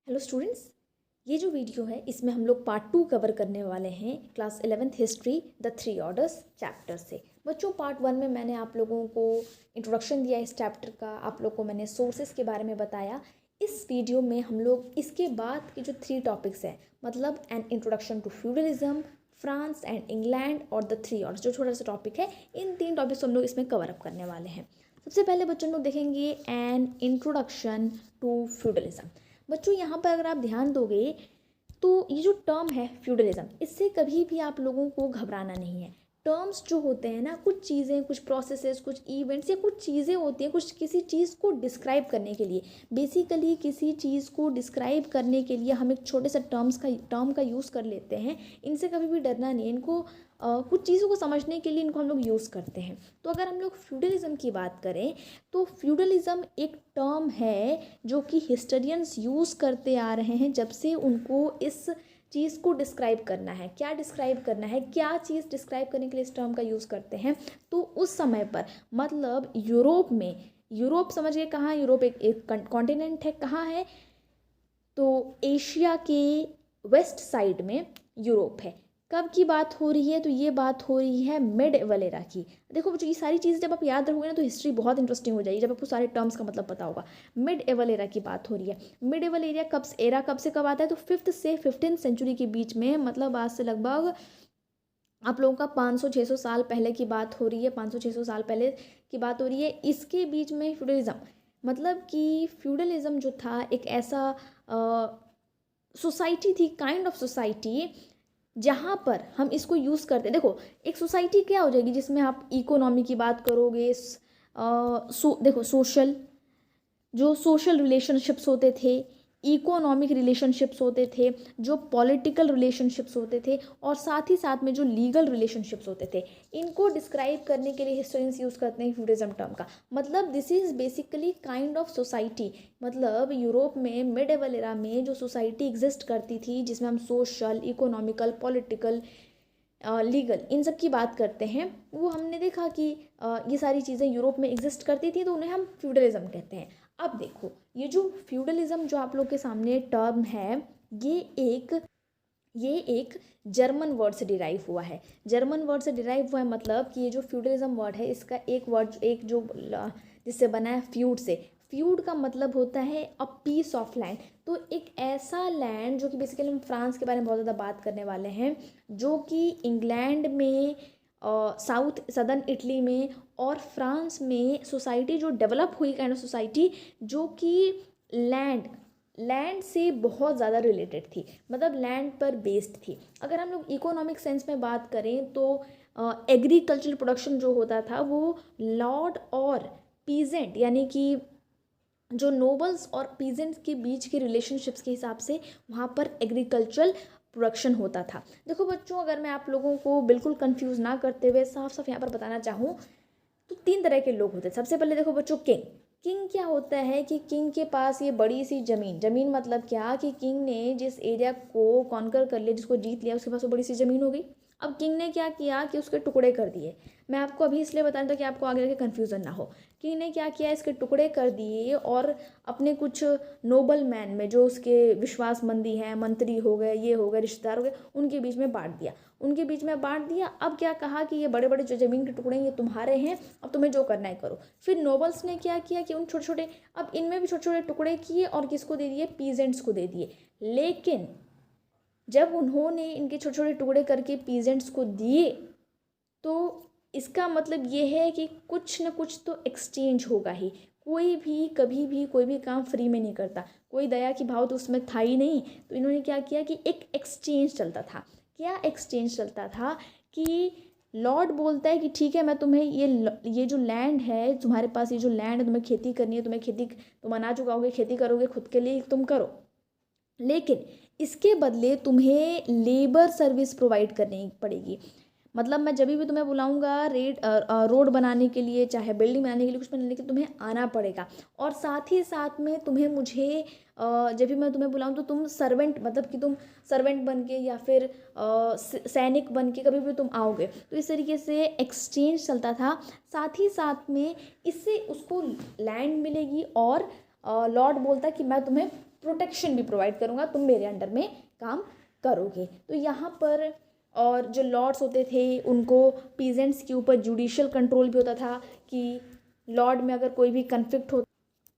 Hello students, ये जो video है इसमें हम लोग पार्ट 2 कवर करने वाले हैं class 11th history the three orders chapter से। बच्चों, पार्ट 1 में मैंने आप लोगों को इंट्रोडक्शन दिया इस चैप्टर का, आप लोगों को मैंने सोर्सेज के बारे में बताया। इस वीडियो में हम लोग इसके बाद के जो 3 टॉपिक्स हैं, मतलब an introduction to feudalism, France and England और द थ्री ऑर्डर्स, जो छोटा सा टॉपिक है, इन 3 टॉपिक्स हम लोग इसमें कवर अप करने वाले हैं। सबसे पहले बच्चों लोग देखेंगे एन इंट्रोडक्शन टू फ्यूडलिज्म। बच्चों, यहाँ पर अगर आप ध्यान दोगे तो ये जो टर्म है फ्यूडलिज्म, इससे कभी भी आप लोगों को घबराना नहीं है। टर्म्स जो होते हैं ना, कुछ चीज़ें, कुछ प्रोसेसेस, कुछ इवेंट्स या कुछ चीज़ें होती हैं, कुछ किसी चीज़ को डिस्क्राइब करने के लिए, बेसिकली किसी चीज़ को डिस्क्राइब करने के लिए हम एक छोटे से टर्म का यूज़ कर लेते हैं। इनसे कभी भी डरना नहीं है। इनको कुछ चीज़ों को समझने के लिए इनको हम लोग यूज़ करते हैं। तो अगर हम लोग फ्यूडलिज्म की बात करें तो फ्यूडलिज्म एक टर्म है जो कि हिस्टोरियंस यूज़ करते आ रहे हैं जब से उनको इस चीज़ को डिस्क्राइब करना है। क्या डिस्क्राइब करना है, क्या चीज़ डिस्क्राइब करने के लिए इस टर्म का यूज़ करते हैं। तो उस समय पर मतलब यूरोप में, यूरोप समझिए कहाँ, यूरोप एक कॉन्टिनेंट है, कहाँ है तो एशिया के वेस्ट साइड में यूरोप है। कब की बात हो रही है तो ये बात हो रही है मिडएवल एरा की। देखो बच्चों, ये सारी चीज़ जब आप याद रखोगे ना तो हिस्ट्री बहुत इंटरेस्टिंग हो जाएगी, जब आपको सारे टर्म्स का मतलब पता होगा। मिडएवल एरा की बात हो रही है। मिडएवल एरा कब से कब आता है तो 5th से 15th सेंचुरी के बीच में, मतलब आज से लगभग आप लोगों का 500-600 साल पहले की बात हो रही है। 500-600 साल पहले की बात हो रही है। इसके बीच में फ्यूडलिज्म, मतलब कि फ्यूडलिज्म जो था एक ऐसा सोसाइटी थी, काइंड ऑफ सोसाइटी, जहाँ पर हम इसको यूज़ करते हैं। देखो, एक सोसाइटी क्या हो जाएगी जिसमें आप इकोनॉमी की बात करोगे, देखो जो सोशल रिलेशनशिप्स होते थे, इकोनॉमिक रिलेशनशिप्स होते थे, जो पॉलिटिकल रिलेशनशिप्स होते थे, और साथ ही साथ में जो लीगल रिलेशनशिप्स होते थे, इनको डिस्क्राइब करने के लिए हिस्टोरियंस यूज़ करते हैं फ्यूडलिज्म टर्म का। मतलब this is basically kind of society, मतलब यूरोप में मिडएवल एरा में जो सोसाइटी एग्जिस्ट करती थी जिसमें हम सोशल, इकोनॉमिकल, पॉलिटिकल, लीगल, इन सब की बात करते हैं, वो हमने देखा कि ये सारी चीज़ें यूरोप में एग्जिस्ट करती थी, तो उन्हें हम फ्यूडलिज्म कहते हैं। अब देखो, ये जो फ्यूडलिज्म जो आप लोग के सामने टर्म है, ये एक जर्मन वर्ड से डिराइव हुआ है। जर्मन वर्ड से डिराइव हुआ है, मतलब कि ये जो फ्यूडलिज्म वर्ड है, इसका एक जो जिससे बना है फ्यूड से। फ्यूड का मतलब होता है अ पीस ऑफ लैंड। तो एक ऐसा लैंड जो कि बेसिकली हम फ्रांस के बारे में बहुत ज़्यादा बात करने वाले हैं, जो कि इंग्लैंड में, साउथ सदर्न इटली में और फ्रांस में सोसाइटी जो डेवलप हुई, काइंड ऑफ सोसाइटी जो कि लैंड से बहुत ज़्यादा रिलेटेड थी, मतलब लैंड पर बेस्ड थी। अगर हम लोग इकोनॉमिक सेंस में बात करें तो एग्रीकल्चरल प्रोडक्शन जो होता था वो लॉर्ड और पीजेंट, यानी कि जो नोबल्स और पीजेंट्स के बीच के रिलेशनशिप्स के हिसाब से वहाँ पर एग्रीकल्चरल प्रोडक्शन होता था। देखो बच्चों, अगर मैं आप लोगों को बिल्कुल कंफ्यूज ना करते हुए साफ साफ यहाँ पर बताना चाहूँ तो 3 तरह के लोग होते हैं। सबसे पहले देखो बच्चों, किंग क्या होता है कि किंग के पास ये बड़ी सी ज़मीन मतलब क्या कि किंग ने जिस एरिया को कॉन्कर कर लिया, जिसको जीत लिया, उसके पास वो बड़ी सी ज़मीन हो गई। अब किंग ने क्या किया कि उसके टुकड़े कर दिए। मैं आपको अभी इसलिए बता रहा था कि आपको आगे जाके कन्फ्यूज़न ना हो। किंग ने क्या किया, इसके टुकड़े कर दिए और अपने कुछ नोबल मैन में, जो उसके विश्वासमंदी हैं, मंत्री हो गए, ये हो गए, रिश्तेदार हो गए, उनके बीच में बांट दिया। अब क्या कहा कि ये बड़े बड़े जो ज़मीन के टुकड़े हैं ये तुम्हारे हैं, अब तुम्हें जो करना है करो। फिर नोबल्स ने क्या किया कि उन छोटे छोटे, अब इनमें भी छोटे छोटे टुकड़े किए और किसको दे दिए, पीजेंट्स को दे दिए। लेकिन जब उन्होंने इनके छोटे छोटे टुकड़े करके पीजेंट्स को दिए तो इसका मतलब ये है कि कुछ न कुछ तो एक्सचेंज होगा ही। कोई भी कभी भी कोई भी काम फ्री में नहीं करता, कोई दया की भाव तो उसमें था ही नहीं। तो इन्होंने क्या किया कि एक एक्सचेंज चलता था। क्या एक्सचेंज चलता था कि लॉर्ड बोलता है कि ठीक है, मैं तुम्हें ये जो लैंड है, तुम्हारे पास ये जो लैंड है, तुम्हें खेती करनी है, तुम अनाज उगाओगे, खेती करोगे, खुद के लिए तुम करो, लेकिन इसके बदले तुम्हें लेबर सर्विस प्रोवाइड करनी पड़ेगी। मतलब मैं जब भी तुम्हें बुलाऊंगा रोड बनाने के लिए, चाहे बिल्डिंग बनाने के लिए, कुछ बनाने के लिए तुम्हें आना पड़ेगा। और साथ ही साथ में तुम्हें मुझे जब भी मैं तुम्हें बुलाऊं तो तुम सर्वेंट, मतलब कि तुम सर्वेंट बन के या फिर सैनिक बन के कभी भी तुम आओगे। तो इस तरीके से एक्सचेंज चलता था। साथ ही साथ में इससे उसको लैंड मिलेगी और लॉर्ड बोलता कि मैं तुम्हें प्रोटेक्शन भी प्रोवाइड करूँगा, तुम मेरे अंडर में काम करोगे। तो यहाँ पर और जो लॉर्ड्स होते थे उनको पीजेंट्स के ऊपर जुडिशियल कंट्रोल भी होता था कि लॉर्ड में अगर कोई भी कन्फ्लिक्ट हो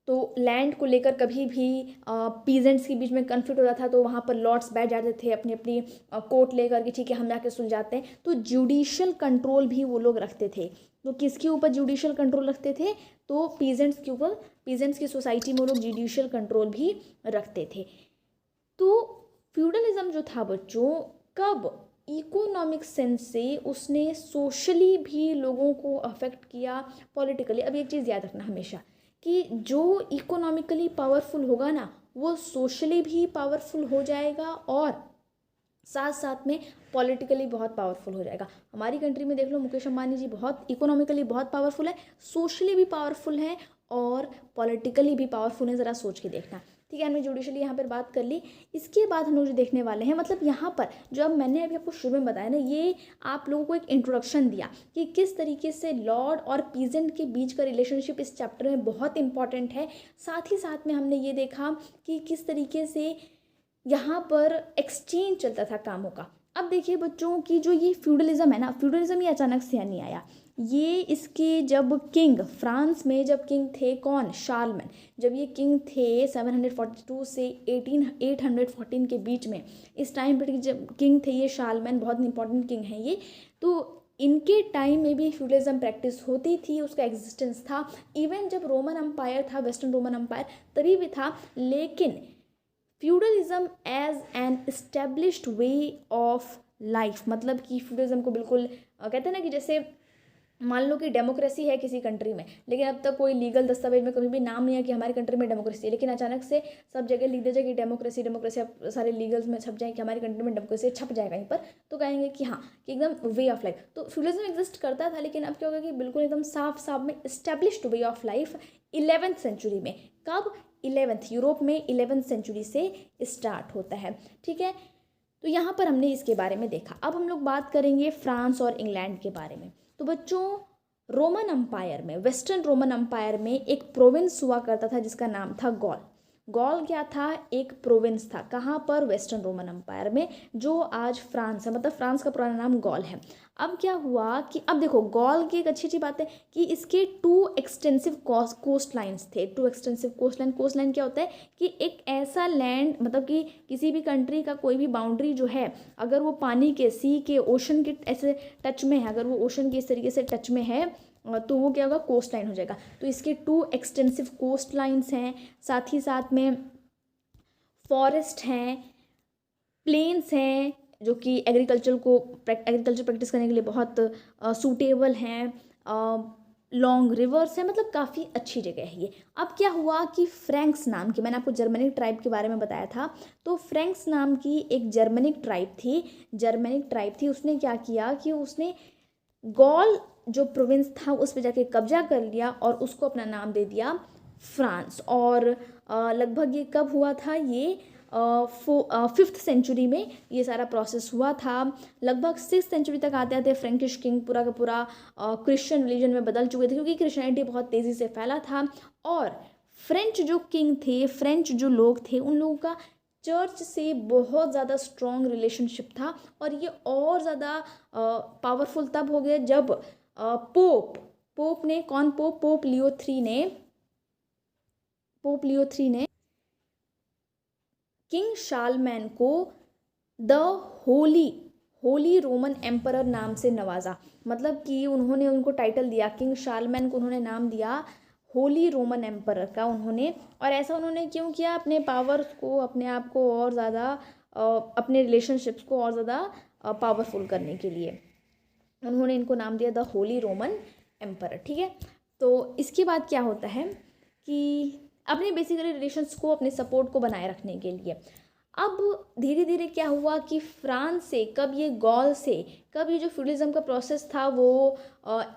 तो लैंड को लेकर कभी भी पीजेंट्स के बीच में कन्फ्लिक्ट होता था तो वहाँ पर लॉर्ड्स बैठ जाते थे अपनी अपनी कोर्ट लेकर कि ठीक है हम जाके सुलझाते हैं। तो जुडिशियल कंट्रोल भी वो लोग रखते थे। तो किसके ऊपर जुडिशियल कंट्रोल रखते थे? तो पीजेंट्स के ऊपर, पीजेंट्स की सोसाइटी में वो लोग जुडिशियल कंट्रोल भी रखते थे। तो फ्यूडलिज्म जो था बच्चों, कब इकोनॉमिक सेंस से उसने सोशली भी लोगों को अफेक्ट किया, पॉलिटिकली। अब एक चीज़ याद रखना हमेशा कि जो इकोनॉमिकली पावरफुल होगा ना वो सोशली भी पावरफुल हो जाएगा और साथ साथ में पॉलिटिकली बहुत पावरफुल हो जाएगा। हमारी कंट्री में देख लो, मुकेश अंबानी जी बहुत इकोनॉमिकली बहुत पावरफुल है, सोशली भी पावरफुल है और पॉलिटिकली भी पावरफुल है। ज़रा सोच के देखना, ठीक है। हमने जुडिशली यहाँ पर बात कर ली। इसके बाद हम लोग जो देखने वाले हैं, मतलब यहाँ पर जो अब मैंने अभी आपको शुरू में बताया ना, ये आप लोगों को एक इंट्रोडक्शन दिया कि किस तरीके से लॉर्ड और पीजेंट के बीच का रिलेशनशिप इस चैप्टर में बहुत इंपॉर्टेंट है। साथ ही साथ में हमने ये देखा कि किस तरीके से यहाँ पर एक्सचेंज चलता था कामों का। अब देखिए बच्चों की जो ये फ्यूडलिज्म है ना, फ्यूडलिज्म ये अचानक से नहीं आया। ये इसके जब किंग, फ्रांस में जब किंग थे कौन? शार्लमैन। जब ये किंग थे 742 से 814 के बीच में, इस टाइम पर जब किंग थे ये शार्लमैन, बहुत इंपॉर्टेंट किंग हैं ये। तो इनके टाइम में भी फ्यूडलिज्म प्रैक्टिस होती थी, उसका एग्जिस्टेंस था। इवन जब रोमन अम्पायर था, वेस्टर्न रोमन अम्पायर, तभी भी था। लेकिन feudalism as an established way of life, मतलब कि फ्यूडलिज्म को बिल्कुल कहते हैं ना कि जैसे मान लो कि डेमोक्रेसी है किसी कंट्री में, लेकिन अब तक कोई लीगल दस्तावेज में कभी भी नाम नहीं है कि हमारी कंट्री में डेमोक्रेसी है, लेकिन अचानक से सब जगह लिख दिया जाए कि डेमोक्रेसी डेमोक्रेसी, अब सारे लीगल्स में छप जाए कि हमारी कंट्री में डेमोक्रेसी, छप जाएगा कहीं पर तो कहेंगे कि हाँ कि एकदम वे ऑफ लाइफ। तो फ्यूडलिज्म एग्जिस्ट करता था, लेकिन अब क्या होगा कि बिल्कुल एकदम साफ साफ में established way of life 11th century में। कब? 11th, यूरोप में 11th सेंचुरी से स्टार्ट होता है, ठीक है। तो यहाँ पर हमने इसके बारे में देखा। अब हम लोग बात करेंगे फ्रांस और इंग्लैंड के बारे में। तो बच्चों रोमन अम्पायर में, वेस्टर्न रोमन अम्पायर में एक प्रोविंस हुआ करता था जिसका नाम था गॉल। गॉल क्या था? एक प्रोविंस था। कहाँ पर? वेस्टर्न रोमन अम्पायर में, जो आज फ्रांस है, मतलब फ्रांस का पुराना नाम गॉल है। अब क्या हुआ कि अब देखो गॉल की एक अच्छी अच्छी बात है कि इसके 2 एक्सटेंसिव कोस्ट लाइन्स थे। 2 extensive coast line. Coast line क्या होता है कि एक ऐसा लैंड, मतलब कि किसी भी कंट्री का कोई भी बाउंड्री जो है, अगर वो पानी के, सी के, ओशन के ऐसे टच में है, अगर वो ओशन के इस तरीके से टच में है तो वो क्या होगा? कोस्ट लाइन हो जाएगा। तो इसके 2 एक्सटेंसिव कोस्ट लाइन्स हैं, साथ ही साथ में फॉरेस्ट हैं, प्लेन्स हैं जो कि एग्रीकल्चर प्रैक्टिस करने के लिए बहुत सूटेबल हैं, लॉन्ग रिवर्स है, मतलब काफ़ी अच्छी जगह है ये। अब क्या हुआ कि फ्रैंक्स नाम की, मैंने आपको जर्मनिक ट्राइब के बारे में बताया था, तो फ्रैंक्स नाम की एक जर्मनिक ट्राइब थी। उसने क्या किया कि उसने गॉल जो प्रोविंस था उस पर जाके कब्जा कर लिया और उसको अपना नाम दे दिया फ्रांस। और लगभग ये कब हुआ था? ये 5th सेंचुरी में ये सारा प्रोसेस हुआ था। लगभग 6th सेंचुरी तक आते आते फ्रैंकिश किंग पूरा का पूरा क्रिश्चियन रिलीजन में बदल चुके थे, क्योंकि क्रिश्चियनिटी बहुत तेज़ी से फैला था। और फ्रेंच जो किंग थे, फ्रेंच जो लोग थे, उन लोगों का चर्च से बहुत ज़्यादा स्ट्रॉन्ग रिलेशनशिप था। और ये और ज़्यादा पावरफुल तब हो गया जब पोप ने, कौन पोप? पोप लियो थ्री ने किंग शार्लमैन को द होली रोमन एम्परर नाम से नवाजा। मतलब कि उन्होंने उनको टाइटल दिया, किंग शार्लमैन को उन्होंने नाम दिया होली रोमन एम्परर का उन्होंने। और ऐसा उन्होंने क्यों किया? अपने पावर्स को, अपने आप को और ज़्यादा, अपने रिलेशनशिप्स को और ज़्यादा पावरफुल करने के लिए उन्होंने इनको नाम दिया द होली रोमन एम्परर, ठीक है। तो इसके बाद क्या होता है कि अपने बेसिकली रिलेशंस को, अपने सपोर्ट को बनाए रखने के लिए अब धीरे धीरे क्या हुआ कि फ्रांस से, कब ये गॉल से, कब ये जो फ्यूडलिज्म का प्रोसेस था वो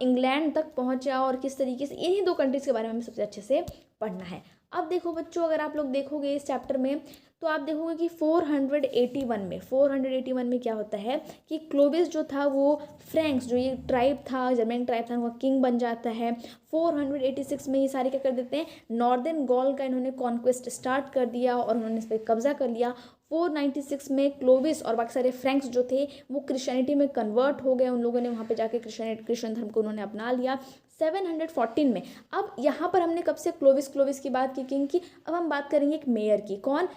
इंग्लैंड तक पहुंचा, और किस तरीके से, इन्हीं 2 कंट्रीज़ के बारे में हमें सबसे अच्छे से पढ़ना है। अब देखो बच्चों, अगर आप लोग देखोगे इस चैप्टर में तो आप देखोगे कि 481 में क्या होता है कि क्लोविस जो था वो फ्रैंक्स, जो ये ट्राइब था, जर्मन ट्राइब था, उनका किंग बन जाता है। 486 में ये सारे क्या कर देते हैं, नॉर्दर्न गॉल का इन्होंने कॉन्क्वेस्ट स्टार्ट कर दिया और उन्होंने इस पर कब्जा कर लिया। 496 में क्लोविस और बाकी सारे फ्रैंक्स जो थे वो क्रिश्चियनिटी में कन्वर्ट हो गए, उन लोगों ने वहाँ पे जाके क्रिश्चियन धर्म को उन्होंने अपना लिया। 714 में, अब यहाँ पर हमने कब से क्लोविस की बात की, किंग की, अब हम बात करेंगे एक मेयर की। कौन?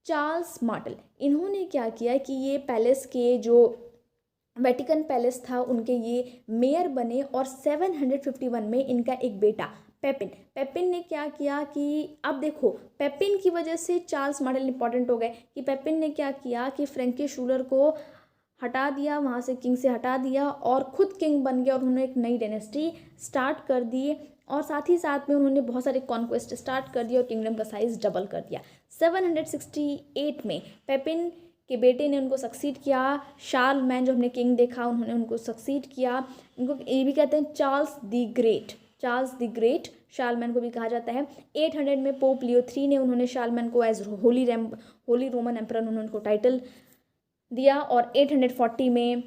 Charles Martel. इन्होंने क्या किया कि ये पैलेस के जो वेटिकन पैलेस था उनके ये मेयर बने और 751 में इनका एक बेटा पेपिन ने क्या किया कि अब देखो पेपिन की वजह से चार्ल्स मार्टेल इंपॉर्टेंट हो गए कि पेपिन ने क्या किया कि फ्रैंकिश रूलर को हटा दिया, वहाँ से किंग से हटा दिया और खुद किंग बन गया और उन्होंने एक नई डायनेस्टी स्टार्ट कर दी और साथ ही साथ में उन्होंने बहुत सारे कॉन्क्वेस्ट स्टार्ट कर दिया और किंगडम का साइज डबल कर दिया। 768 में पेपिन के बेटे ने उनको सक्सीड किया, शार्लमैन जो हमने किंग देखा उन्होंने उनको सक्सीड किया। इनको ये भी कहते हैं चार्ल्स द ग्रेट, शार्लमैन को भी कहा जाता है। 800 में पोप लियो III ने उन्होंने शार्लमैन को एज होली रोमन एम्परर उन्होंने उनको टाइटल दिया और 840 में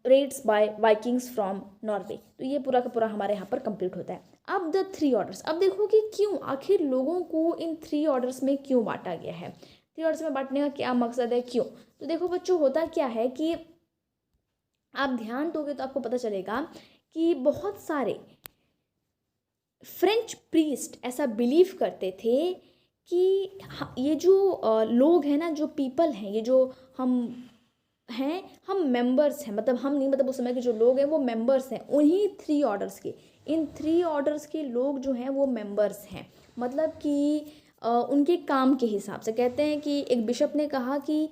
raids by Vikings from Norway. तो ये पूरा का पूरा हमारे यहाँ पर कंप्लीट होता है। अब द 3 ऑर्डर्स, अब देखो कि क्यों आखिर लोगों को इन 3 ऑर्डर्स में क्यों बांटा गया है, 3 ऑर्डर्स में बांटने का क्या मकसद है, क्यों? तो देखो बच्चों, होता क्या है कि आप ध्यान दोगे तो आपको पता चलेगा कि बहुत सारे फ्रेंच प्रीस्ट ऐसा बिलीव करते थे कि ये जो लोग हैं ना, जो पीपल हैं, ये जो हम हैं, हम मेंबर्स हैं, मतलब हम नहीं, मतलब उस समय के जो लोग हैं वो मेंबर्स हैं उन्हीं 3 ऑर्डर्स के। इन 3 ऑर्डर्स के लोग जो हैं वो मेंबर्स हैं, मतलब कि उनके काम के हिसाब से। कहते हैं कि एक बिशप ने कहा कि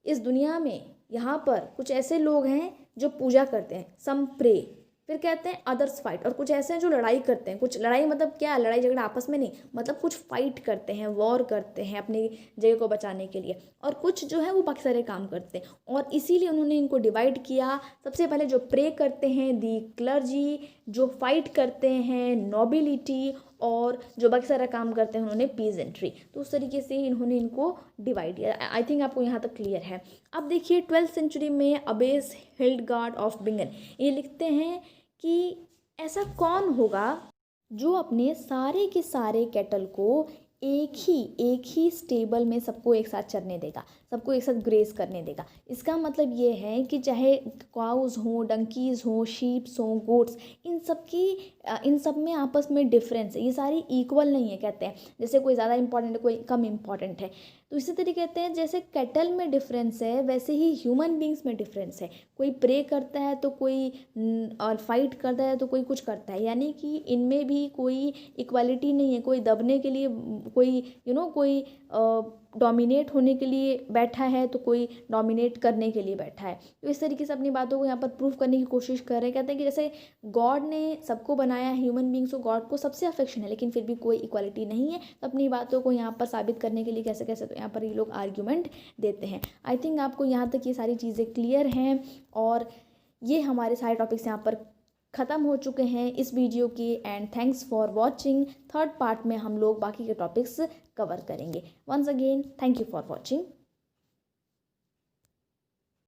इस दुनिया में यहाँ पर कुछ ऐसे लोग हैं जो पूजा करते हैं, सम प्रे, फिर कहते हैं अदर्स फाइट, और कुछ ऐसे हैं जो लड़ाई करते हैं। कुछ लड़ाई मतलब क्या, लड़ाई झगड़ा आपस में नहीं, मतलब कुछ फाइट करते हैं, वॉर करते हैं अपनी जगह को बचाने के लिए, और कुछ जो है वो बाकी सारे काम करते हैं। और इसीलिए उन्होंने इनको डिवाइड किया। सबसे पहले जो प्रे करते हैं दी क्लर्जी, जो फाइट करते हैं नोबिलिटी, और जो बाकी सारा काम करते हैं उन्होंने पीजेंट्री। तो उस तरीके से इन्होंने इनको डिवाइड किया। आई थिंक आपको यहाँ तक क्लियर है। अब देखिए 12th सेंचुरी में अबेस हिल्डगार्ड ऑफ बिंगन ये लिखते हैं कि ऐसा कौन होगा जो अपने सारे के सारे कैटल को एक ही स्टेबल में सबको एक साथ चरने देगा, सबको एक साथ ग्रेस करने देगा। इसका मतलब ये है कि चाहे काउज हों, डंकीज़ हों, शीप्स हों, गोट्स, इन सब में आपस में डिफरेंस है, ये सारी इक्वल नहीं है। कहते हैं जैसे कोई ज़्यादा इंपॉर्टेंट है, कोई कम इंपॉर्टेंट है। तो इसी तरीके कहते हैं जैसे कैटल में डिफरेंस है वैसे ही ह्यूमन बींग्स में डिफरेंस है। कोई प्रे करता है तो कोई और फाइट करता है तो कोई कुछ करता है, यानी कि इनमें भी कोई इक्वालिटी नहीं है। कोई दबने के लिए, कोई कोई डोमिनेट होने के लिए बैठा है तो कोई डोमिनेट करने के लिए बैठा है। तो इस तरीके से अपनी बातों को यहाँ पर प्रूफ करने की कोशिश कर रहे हैं। कहते हैं कि जैसे गॉड ने सबको बनाया है, ह्यूमन बींग्स को, गॉड को सबसे अफेक्शन है, लेकिन फिर भी कोई इक्वालिटी नहीं है। तो अपनी बातों को यहाँ पर साबित करने के लिए कैसे कैसे तो यहाँ पर ये लोग आर्ग्यूमेंट देते हैं। आई थिंक आपको यहाँ तक ये सारी चीज़ें क्लियर हैं और ये हमारे सारे टॉपिक्स यहाँ पर ख़त्म हो चुके हैं इस वीडियो की। And thanks for watching. 3rd part में हम लोग बाकी के टॉपिक्स कवर करेंगे। Once again thank you for watching.